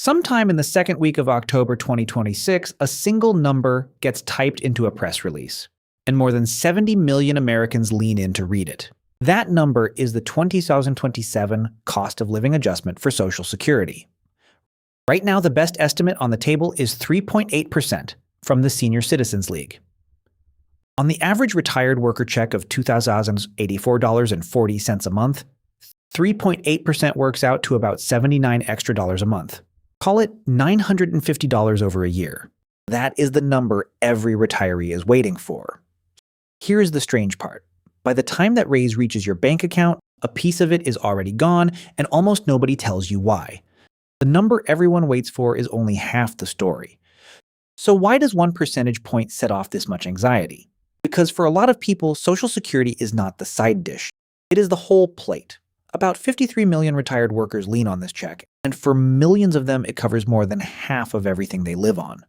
Sometime in the second week of October 2026, a single number gets typed into a press release, and more than 70 million Americans lean in to read it. That number is the 2027 cost of living adjustment for Social Security. Right now, the best estimate on the table is 3.8% from the Senior Citizens League. On the average retired worker check of $2,084.40 a month, 3.8% works out to about $79 extra a month. Call it $950 over a year. That is the number every retiree is waiting for. Here is the strange part. By the time that raise reaches your bank account, a piece of it is already gone, and almost nobody tells you why. The number everyone waits for is only half the story. So why does 1 percentage point set off this much anxiety? Because for a lot of people, Social Security is not the side dish. It is the whole plate. About 53 million retired workers lean on this check, and for millions of them, it covers more than half of everything they live on.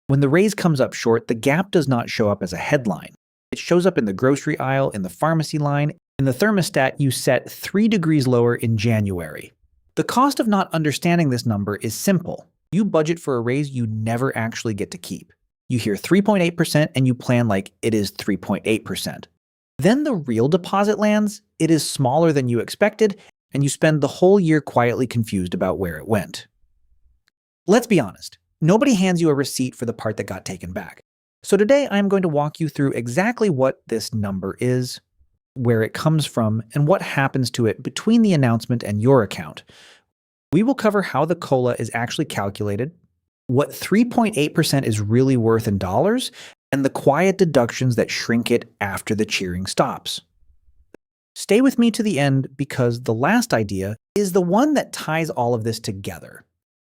When the raise comes up short, the gap does not show up as a headline. It shows up in the grocery aisle, in the pharmacy line, in the thermostat you set 3 degrees lower in January. The cost of not understanding this number is simple. You budget for a raise you never actually get to keep. You hear 3.8% and you plan like it is 3.8%. Then the real deposit lands, it is smaller than you expected, and you spend the whole year quietly confused about where it went. Let's be honest, nobody hands you a receipt for the part that got taken back. So today I'm going to walk you through exactly what this number is, where it comes from, and what happens to it between the announcement and your account. We will cover how the COLA is actually calculated, what 3.8% is really worth in dollars, and the quiet deductions that shrink it after the cheering stops. Stay with me to the end because the last idea is the one that ties all of this together.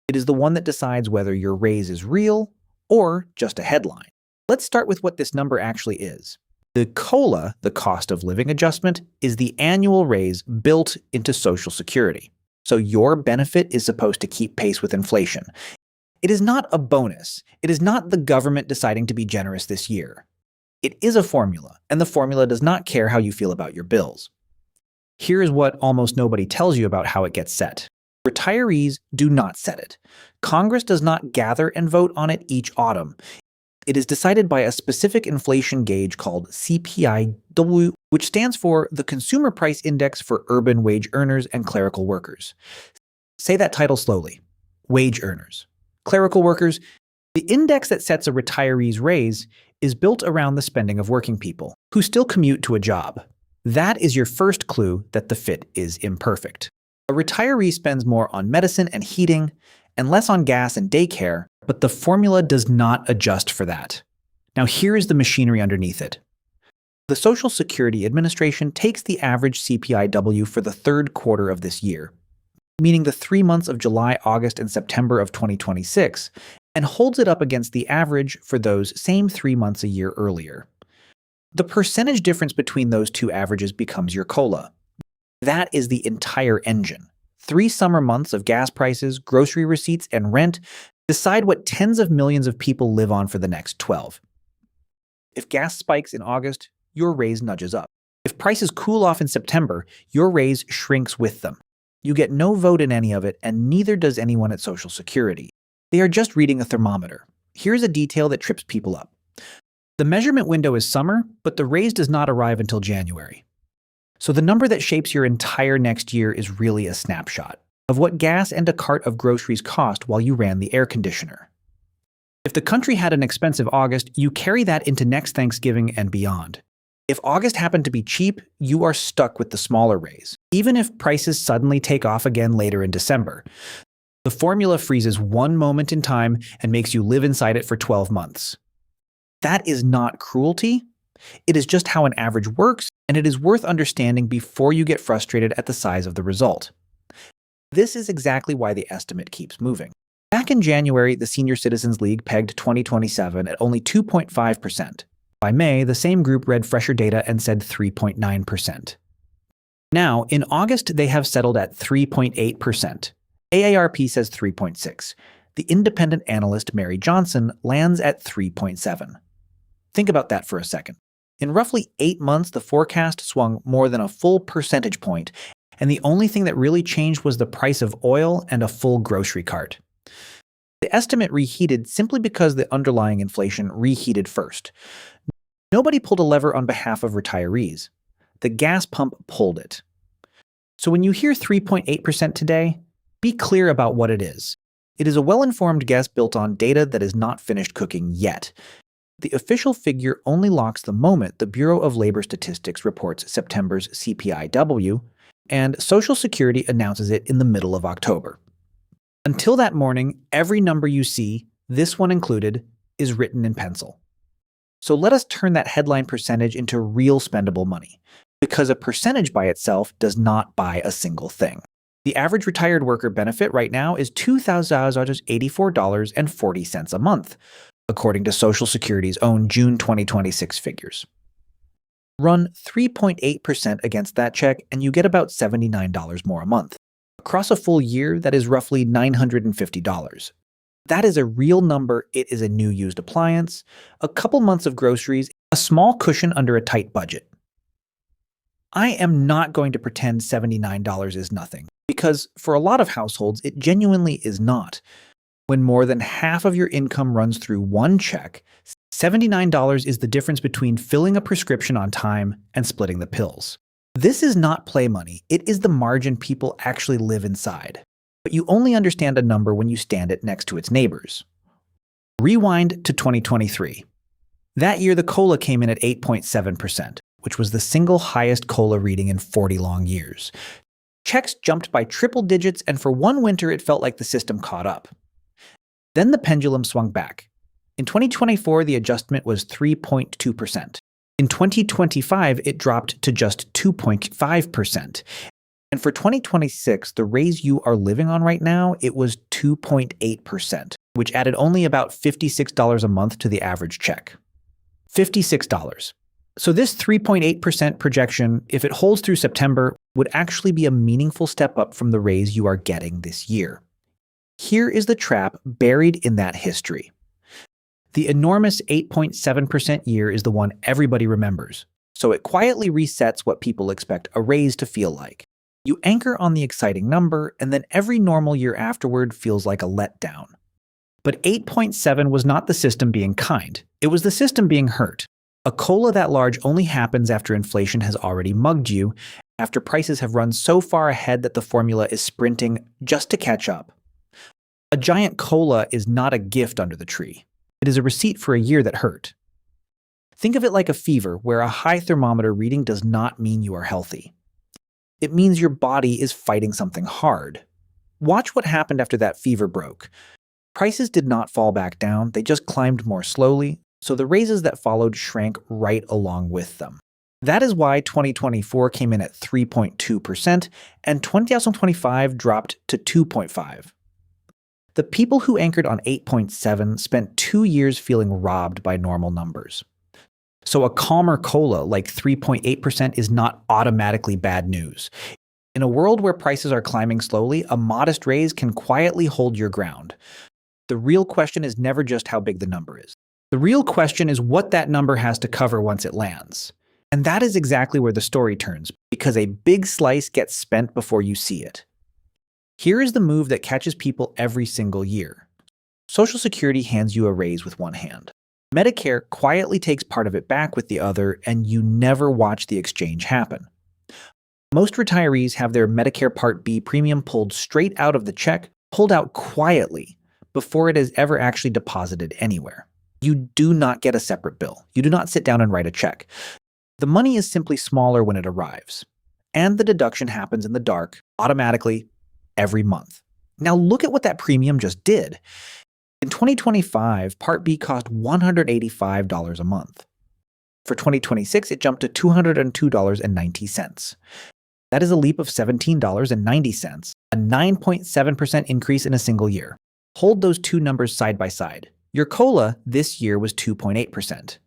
It is the one that decides whether your raise is real or just a headline. Let's start with what this number actually is. The COLA, the cost of living adjustment, is the annual raise built into Social Security. So your benefit is supposed to keep pace with inflation. It is not a bonus. It is not the government deciding to be generous this year. It is a formula, and the formula does not care how you feel about your bills. Here is what almost nobody tells you about how it gets set. Retirees do not set it. Congress does not gather and vote on it each autumn. It is decided by a specific inflation gauge called CPI-W, which stands for the Consumer Price Index for Urban Wage Earners and Clerical Workers. Say that title slowly. Wage earners. Clerical workers. The index that sets a retiree's raise is built around the spending of working people who still commute to a job. That is your first clue that the fit is imperfect. A retiree spends more on medicine and heating and less on gas and daycare, but the formula does not adjust for that. Now here is the machinery underneath it. The Social Security Administration takes the average CPI-W for the third quarter of this year, meaning the 3 months of July, August, and September of 2026, and holds it up against the average for those same 3 months a year earlier. The percentage difference between those two averages becomes your COLA. That is the entire engine. 3 summer months of gas prices, grocery receipts, and rent decide what tens of millions of people live on for the next 12. If gas spikes in August, your raise nudges up. If prices cool off in September, your raise shrinks with them. You get no vote in any of it, and neither does anyone at Social Security. They are just reading a thermometer. Here's a detail that trips people up. The measurement window is summer, but the raise does not arrive until January. So the number that shapes your entire next year is really a snapshot of what gas and a cart of groceries cost while you ran the air conditioner. If the country had an expensive August, you carry that into next Thanksgiving and beyond. If August happened to be cheap, you are stuck with the smaller raise, even if prices suddenly take off again later in December. The formula freezes one moment in time and makes you live inside it for 12 months. That is not cruelty. It is just how an average works, and it is worth understanding before you get frustrated at the size of the result. This is exactly why the estimate keeps moving. Back in January, the Senior Citizens League pegged 2027 at only 2.5%. By May, the same group read fresher data and said 3.9%. Now, in August, they have settled at 3.8%. AARP says 3.6%. The independent analyst Mary Johnson lands at 3.7%. Think about that for a second. In roughly 8 months, the forecast swung more than a full percentage point, and the only thing that really changed was the price of oil and a full grocery cart. The estimate reheated simply because the underlying inflation reheated first. Nobody pulled a lever on behalf of retirees. The gas pump pulled it. So when you hear 3.8% today, be clear about what it is. It is a well-informed guess built on data that is not finished cooking yet. The official figure only locks the moment the Bureau of Labor Statistics reports September's CPI-W, and Social Security announces it in the middle of October. Until that morning, every number you see, this one included, is written in pencil. So let us turn that headline percentage into real spendable money, because a percentage by itself does not buy a single thing. The average retired worker benefit right now is $2,084.40 a month, according to Social Security's own June 2026 figures. Run 3.8% against that check and you get about $79 more a month. Across a full year, that is roughly $950. That is a real number. It is a new used appliance, a couple months of groceries, a small cushion under a tight budget. I am not going to pretend $79 is nothing, because for a lot of households, it genuinely is not. When more than half of your income runs through one check, $79 is the difference between filling a prescription on time and splitting the pills. This is not play money. It is the margin people actually live inside. But you only understand a number when you stand it next to its neighbors. Rewind to 2023. That year, the COLA came in at 8.7%, which was the single highest COLA reading in 40 long years. Checks jumped by triple digits, and for one winter, it felt like the system caught up. Then the pendulum swung back. In 2024, the adjustment was 3.2%. In 2025, it dropped to just 2.5%. And for 2026, the raise you are living on right now, it was 2.8%, which added only about $56 a month to the average check. $56. So this 3.8% projection, if it holds through September, would actually be a meaningful step up from the raise you are getting this year. Here is the trap buried in that history. The enormous 8.7% year is the one everybody remembers, so it quietly resets what people expect a raise to feel like. You anchor on the exciting number, and then every normal year afterward feels like a letdown. But 8.7 was not the system being kind. It was the system being hurt. A COLA that large only happens after inflation has already mugged you, after prices have run so far ahead that the formula is sprinting just to catch up. A giant COLA is not a gift under the tree. It is a receipt for a year that hurt. Think of it like a fever, where a high thermometer reading does not mean you are healthy. It means your body is fighting something hard. Watch what happened after that fever broke. Prices did not fall back down, they just climbed more slowly, so the raises that followed shrank right along with them. That is why 2024 came in at 3.2% and 2025 dropped to 2.5%. The people who anchored on 8.7 spent 2 years feeling robbed by normal numbers. So a calmer COLA like 3.8% is not automatically bad news. In a world where prices are climbing slowly, a modest raise can quietly hold your ground. The real question is never just how big the number is. The real question is what that number has to cover once it lands. And that is exactly where the story turns, because a big slice gets spent before you see it. Here is the move that catches people every single year. Social Security hands you a raise with one hand. Medicare quietly takes part of it back with the other, and you never watch the exchange happen. Most retirees have their Medicare Part B premium pulled straight out of the check, pulled out quietly, before it is ever actually deposited anywhere. You do not get a separate bill. You do not sit down and write a check. The money is simply smaller when it arrives. And the deduction happens in the dark, automatically, every month. Now look at what that premium just did. In 2025, Part B cost $185 a month. For 2026, it jumped to $202.90. That is a leap of $17.90, a 9.7% increase in a single year. Hold those two numbers side by side. Your COLA this year was 2.8%.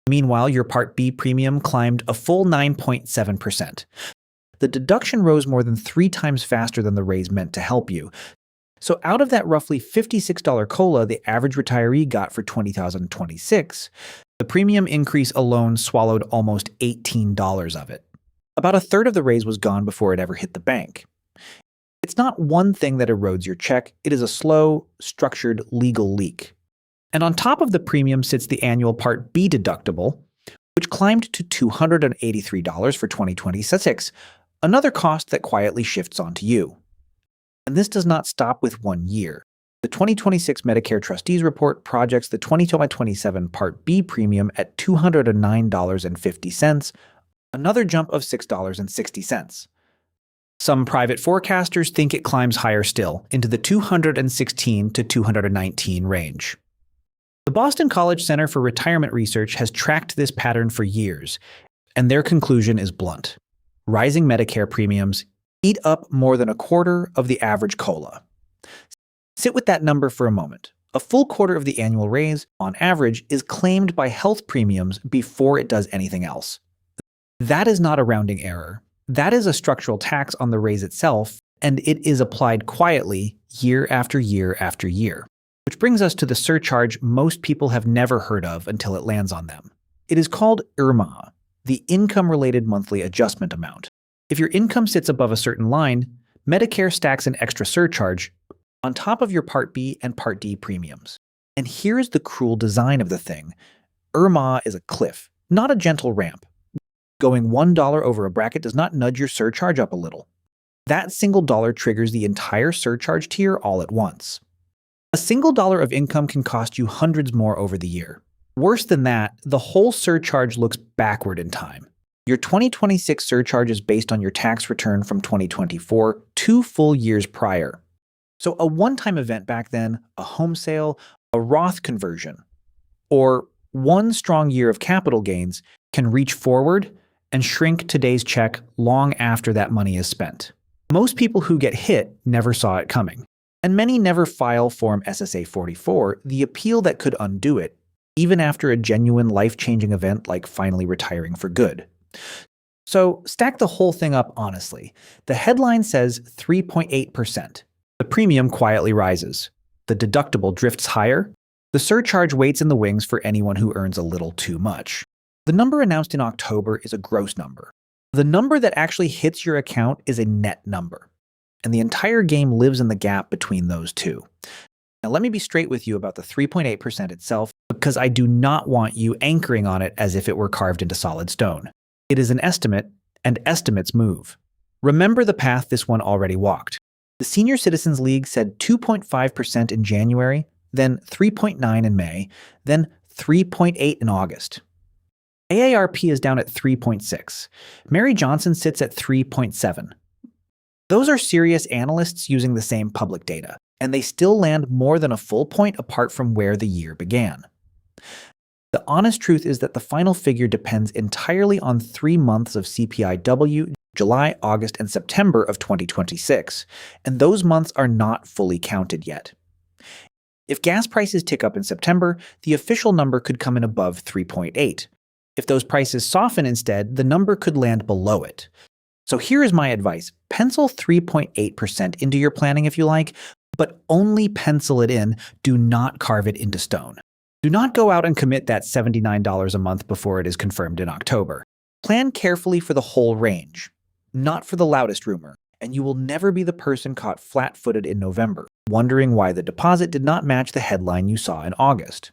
Meanwhile, your Part B premium climbed a full 9.7%. The deduction rose more than 3 times faster than the raise meant to help you. So out of that roughly $56 COLA the average retiree got for 2026, the premium increase alone swallowed almost $18 of it. About a third of the raise was gone before it ever hit the bank. It's not one thing that erodes your check, it is a slow, structured, legal leak. And on top of the premium sits the annual Part B deductible, which climbed to $283 for 2026, another cost that quietly shifts onto you. And this does not stop with 1 year. The 2026 Medicare Trustees Report projects the 2027 Part B premium at $209.50, another jump of $6.60. Some private forecasters think it climbs higher still, into the $216 to $219 range. The Boston College Center for Retirement Research has tracked this pattern for years, and their conclusion is blunt. Rising Medicare premiums eat up more than a quarter of the average COLA. Sit with that number for a moment. A full quarter of the annual raise, on average, is claimed by health premiums before it does anything else. That is not a rounding error. That is a structural tax on the raise itself, and it is applied quietly year after year after year. Which brings us to the surcharge most people have never heard of until it lands on them. It is called IRMAA, the Income-Related Monthly Adjustment Amount. If your income sits above a certain line, Medicare stacks an extra surcharge on top of your Part B and Part D premiums. And here's the cruel design of the thing. IRMAA is a cliff, not a gentle ramp. Going $1 over a bracket does not nudge your surcharge up a little. That single dollar triggers the entire surcharge tier all at once. A single dollar of income can cost you hundreds more over the year. Worse than that, the whole surcharge looks backward in time. Your 2026 surcharge is based on your tax return from 2024, 2 full years prior. So a one-time event back then, a home sale, a Roth conversion, or one strong year of capital gains can reach forward and shrink today's check long after that money is spent. Most people who get hit never saw it coming, and many never file Form SSA 44, the appeal that could undo it, even after a genuine life-changing event like finally retiring for good. So stack the whole thing up honestly. The headline says 3.8%. The premium quietly rises. The deductible drifts higher. The surcharge waits in the wings for anyone who earns a little too much. The number announced in October is a gross number. The number that actually hits your account is a net number. And the entire game lives in the gap between those two. Now let me be straight with you about the 3.8% itself, because I do not want you anchoring on it as if it were carved into solid stone. It is an estimate, and estimates move. Remember the path this one already walked. The Senior Citizens League said 2.5% in January, then 3.9% in May, then 3.8% in August. AARP is down at 3.6%. Mary Johnson sits at 3.7%. Those are serious analysts using the same public data, and they still land more than a full point apart from where the year began. The honest truth is that the final figure depends entirely on 3 months of CPI-W, July, August, and September of 2026, and those months are not fully counted yet. If gas prices tick up in September, the official number could come in above 3.8%. If those prices soften instead, the number could land below it. So here is my advice. Pencil 3.8% into your planning if you like, but only pencil it in. Do not carve it into stone. Do not go out and commit that $79 a month before it is confirmed in October. Plan carefully for the whole range, not for the loudest rumor, and you will never be the person caught flat-footed in November, wondering why the deposit did not match the headline you saw in August.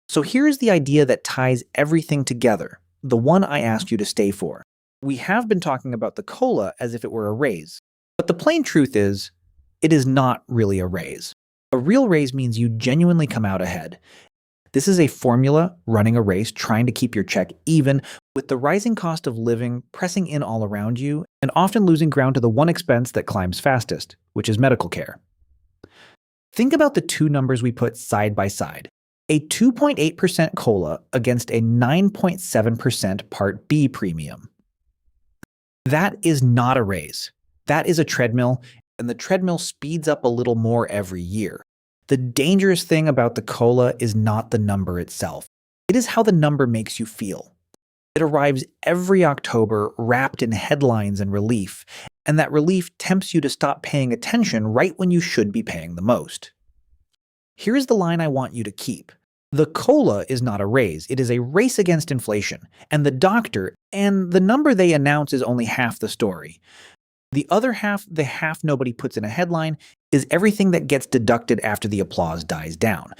So here's the idea that ties everything together, the one I asked you to stay for. We have been talking about the COLA as if it were a raise, but the plain truth is, it is not really a raise. A real raise means you genuinely come out ahead. This is a formula running a race trying to keep your check even with the rising cost of living pressing in all around you and often losing ground to the one expense that climbs fastest, which is medical care. Think about the two numbers we put side by side. A 2.8% COLA against a 9.7% Part B premium. That is not a raise. That is a treadmill, and the treadmill speeds up a little more every year. The dangerous thing about the COLA is not the number itself. It is how the number makes you feel. It arrives every October wrapped in headlines and relief, and that relief tempts you to stop paying attention right when you should be paying the most. Here's the line I want you to keep. The COLA is not a raise, it is a race against inflation, and the number they announce is only half the story. The other half, the half nobody puts in a headline, is everything that gets deducted after the applause dies down.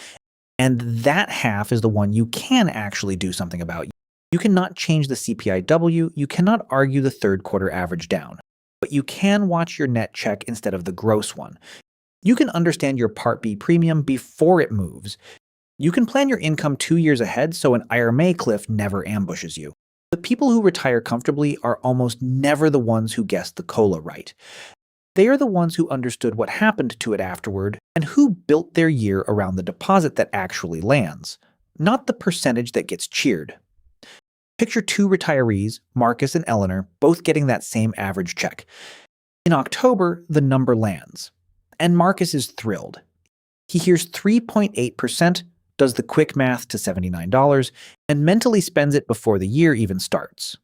And that half is the one you can actually do something about. You cannot change the CPI-W, you cannot argue the third quarter average down, but you can watch your net check instead of the gross one. You can understand your Part B premium before it moves. You can plan your income 2 years ahead so an IRMAA cliff never ambushes you. The people who retire comfortably are almost never the ones who guessed the COLA right. They are the ones who understood what happened to it afterward and who built their year around the deposit that actually lands, not the percentage that gets cheered. Picture two retirees, Marcus and Eleanor, both getting that same average check. In October, the number lands, and Marcus is thrilled. He hears 3.8%, does the quick math to $79, and mentally spends it before the year even starts.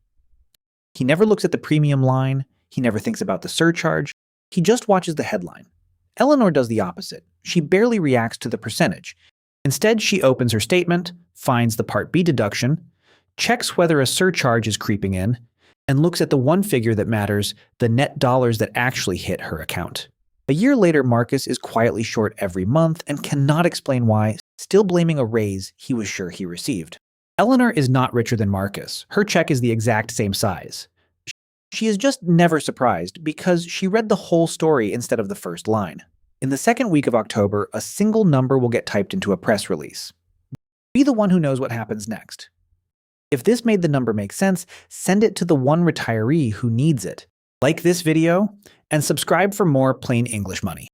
He never looks at the premium line, he never thinks about the surcharge, he just watches the headline. Eleanor does the opposite. She barely reacts to the percentage. Instead, she opens her statement, finds the Part B deduction, checks whether a surcharge is creeping in, and looks at the one figure that matters, the net dollars that actually hit her account. A year later, Marcus is quietly short every month and cannot explain why, still blaming a raise he was sure he received. Eleanor is not richer than Marcus. Her check is the exact same size. She is just never surprised because she read the whole story instead of the first line. In the second week of October, a single number will get typed into a press release. Be the one who knows what happens next. If this made the number make sense, send it to the one retiree who needs it. Like this video, and subscribe for more plain English money.